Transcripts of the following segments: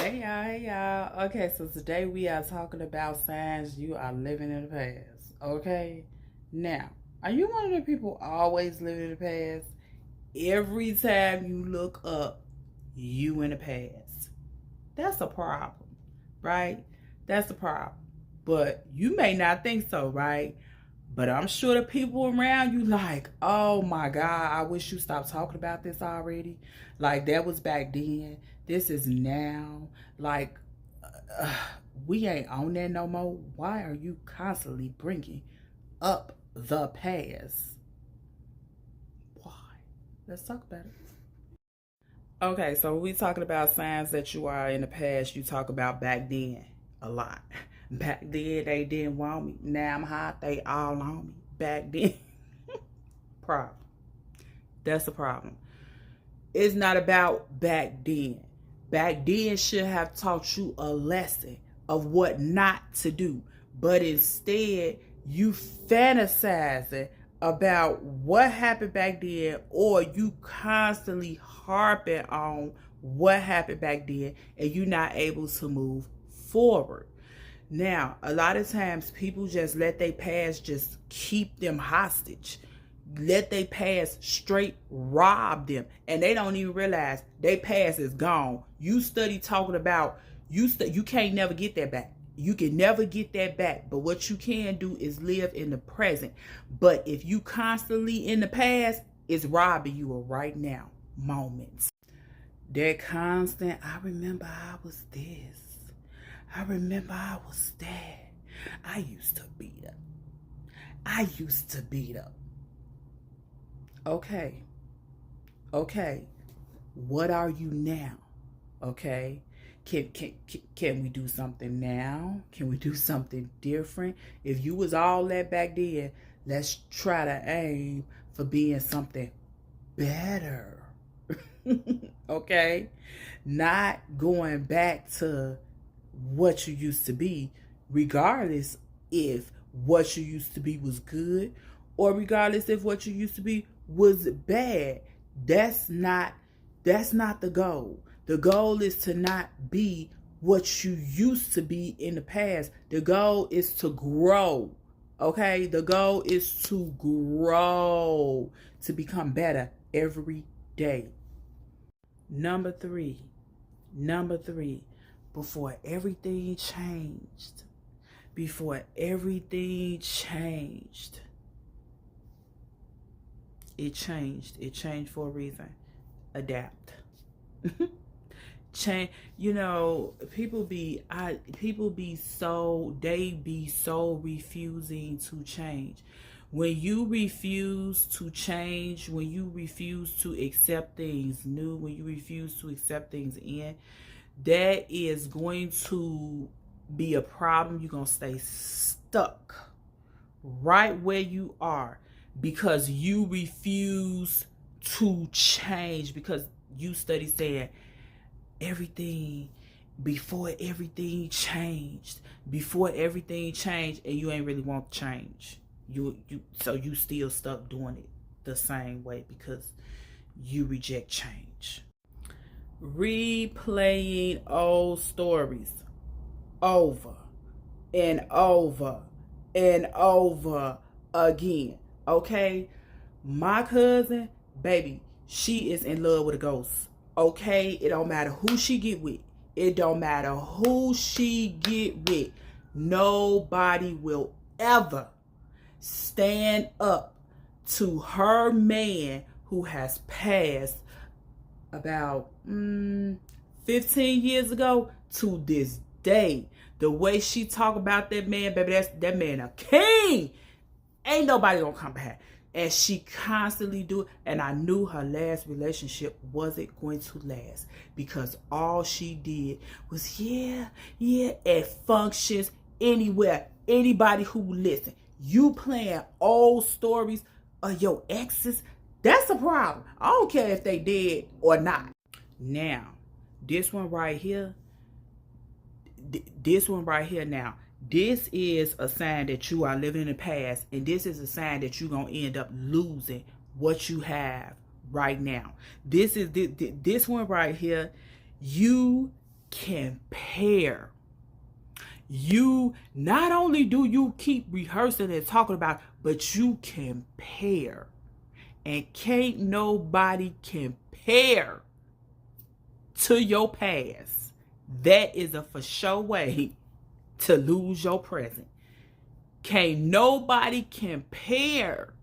Hey y'all. Okay, so today we are talking about signs you are living in the past. Okay? Now, are you one of the people always living in the past? Every time you look up, you in the past. That's a problem, right? That's a problem. But you may not think so, right? But I'm sure the people around you like, oh my God, I wish you stopped talking about this already. Like that was back then. This is now. Like, uh, we ain't on that no more. Why are you constantly bringing up the past? Why? Let's talk about it. Okay, so we talking about signs that you are in the past. You talk about back then a lot. Back then they didn't want me. Now I'm hot. They all on me. Back then, problem. That's the problem. It's not about back then. Back then should have taught you a lesson of what not to do, but instead you fantasizing about what happened back then, or you constantly harping on what happened back then, and you're not able to move forward. Now, a lot of times people just let their past just keep them hostage. Let their past straight rob them. And they don't even realize their past is gone. You study talking about, you can't never get that back. You can never get that back. But what you can do is live in the present. But if you constantly in the past, it's robbing you of right now moments. That constant, I remember I was this. I remember I was that. I used to beat up. I used to beat up. Okay. What are you now? Okay. Can we do something now? Can we do something different? If you was all that back then, let's try to aim for being something better. Okay? Not going back to what you used to be, regardless if what you used to be was good, or regardless if what you used to be was bad. That's not the goal. The goal is to not be what you used to be in the past. The goal is to grow. Okay? The goal is to grow, to become better every day. Number three, before everything changed, it changed for a reason. Adapt. Change. People be so refusing to change. When you refuse to change, when you refuse to accept things new, when you refuse to accept things in, that is going to be a problem. You're going to stay stuck right where you are because you refuse to change, because you study saying before everything changed, and you ain't really want to change. So you still stuck doing it the same way because you reject change. Replaying old stories over and over and over again. Okay? My cousin, baby, she is in love with a ghost. Okay? It don't matter who she get with. Nobody will ever stand up to her man who has passed about 15 years ago to this day. The way she talk about that man, baby, that man a king. Ain't nobody gonna come back. And she constantly do it. And I knew her last relationship wasn't going to last, because all she did was at functions, anywhere, anybody who listen. You playing old stories of your exes, that's a problem. I don't care if they did or not. Now, this one right here now, this is a sign that you are living in the past, and this is a sign that you're going to end up losing what you have right now. This one right here, you compare. You not only do you keep rehearsing and talking about, but you compare. And can't nobody compare to your past. That is a for sure way to lose your present. Can't nobody compare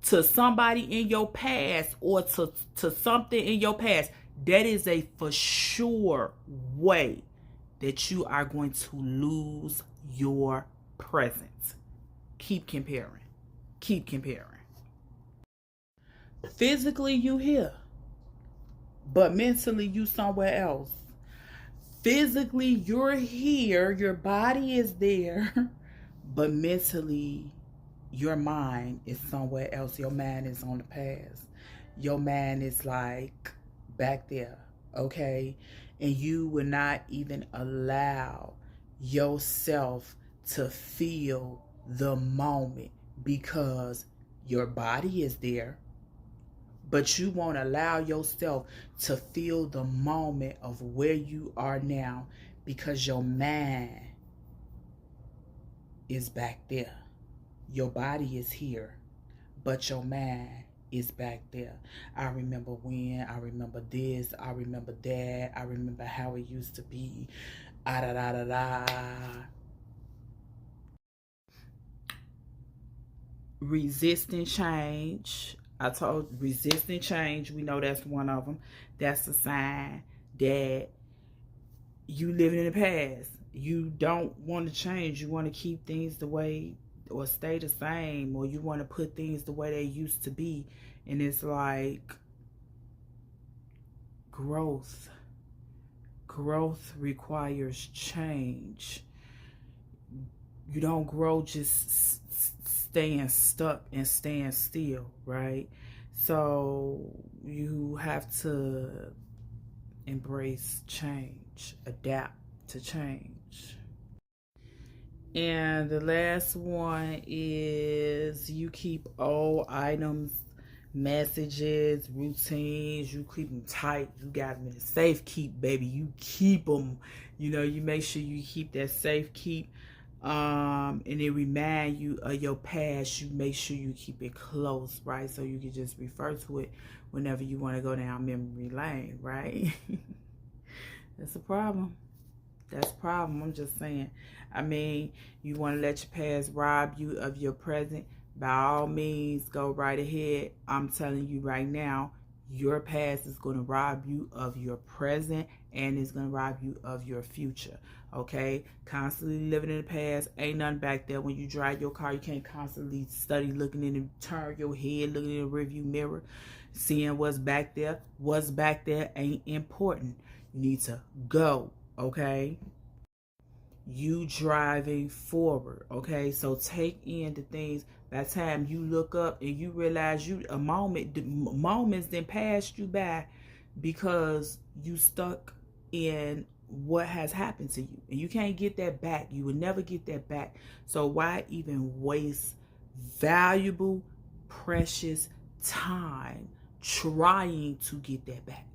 to somebody in your past or to something in your past. That is a for sure way that you are going to lose your present. Keep comparing. Keep comparing. Physically, you here, but mentally, you somewhere else. Physically, you're here, your body is there, but mentally, your mind is somewhere else. Your mind is on the past. Your mind is like back there, okay? And you will not even allow yourself to feel the moment because your body is there, but you won't allow yourself to feel the moment of where you are now because your mind is back there. Your body is here, but your mind is back there. I remember when, I remember this, I remember that, I remember how it used to be. Ah, da, da, da, da. Resisting change. I told resisting change. We know that's one of them. That's a sign that you living in the past. You don't want to change. You want to keep things the way or stay the same, or you want to put things the way they used to be. And it's like growth. Growth requires change. You don't grow just staying stuck and staying still, right? So you have to embrace change, adapt to change. And the last one is you keep old items, messages, routines, you keep them tight. You got them in a safe keep, baby. You keep them. You know, you make sure you keep that safe keep. And it remind you of your past. You make sure you keep it close, right? So you can just refer to it whenever you want to go down memory lane, right? That's a problem. That's a problem. I'm just saying. I mean, you want to let your past rob you of your present. By all means, go right ahead. I'm telling you right now, your past is going to rob you of your present and it's going to rob you of your future. Okay? Constantly living in the past. Ain't nothing back there. When you drive your car, you can't constantly study looking in and turn your head, looking in the rearview mirror, seeing what's back there. What's back there ain't important. You need to go. Okay? You driving forward. Okay? So take in the things. By the time you look up and you realize moments then passed you by because you stuck in what has happened to you. And you can't get that back. You will never get that back. So why even waste valuable, precious time trying to get that back?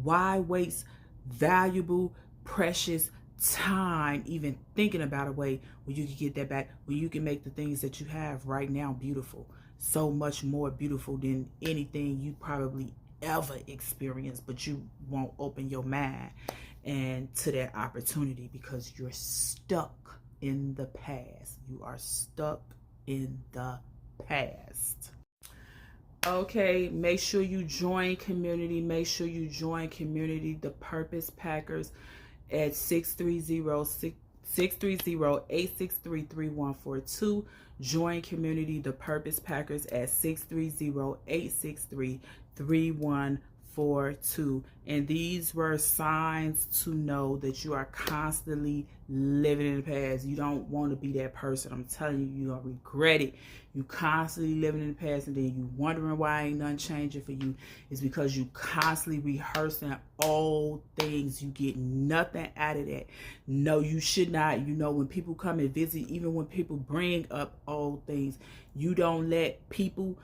Why waste valuable, precious time even thinking about a way where you can get that back, where you can make the things that you have right now beautiful, so much more beautiful than anything you probably ever experienced, but you won't open your mind and to that opportunity because you're stuck in the past. You are stuck in the past. Okay, make sure you join community. Make sure you join community, the Purpose Packers, at 630-863-3142. Join community, the Purpose Packers, at 630-863-3142. And these were signs to know that you are constantly living in the past. You don't want to be that person. I'm telling you, you're going to regret it. You constantly living in the past, and then you wondering why ain't nothing changing for you. It's because you constantly rehearsing old things. You get nothing out of that. No, you should not. You know, when people come and visit, even when people bring up old things, you don't let people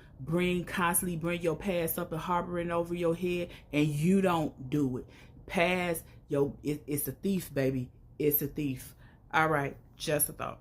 constantly bring your past up and harboring over your head, and you don't do it. Past It's a thief, baby. It's a thief. All right, just a thought.